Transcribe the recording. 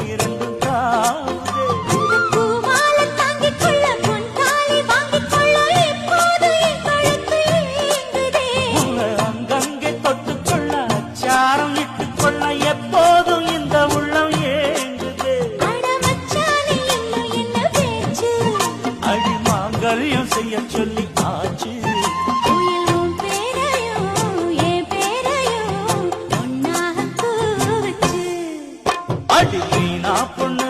இரண்டும் தாவுதே. பூமாலை தாங்கிக் கொள்ள பொன்தாலி வாங்கிக் கொள்ள இப்போது என் கழுத்து ஏங்குதே. உன்னை அங்கங்கே தொட்டுக்கொள்ள அச்சாரம் இட்டுக் கொள்ள எப்போதும் இந்த உள்ளம் ஏங்குதே. அட மச்சானே இன்னும் என்ன பேச்சு? அடி மாங்கல்யம் செய்ய சொல்லி ஆச்சு. உயில் உன் பேரையும் என் பேரையும் ஒன்னாக கூவச்சு. அடி வீணா பொண்ணு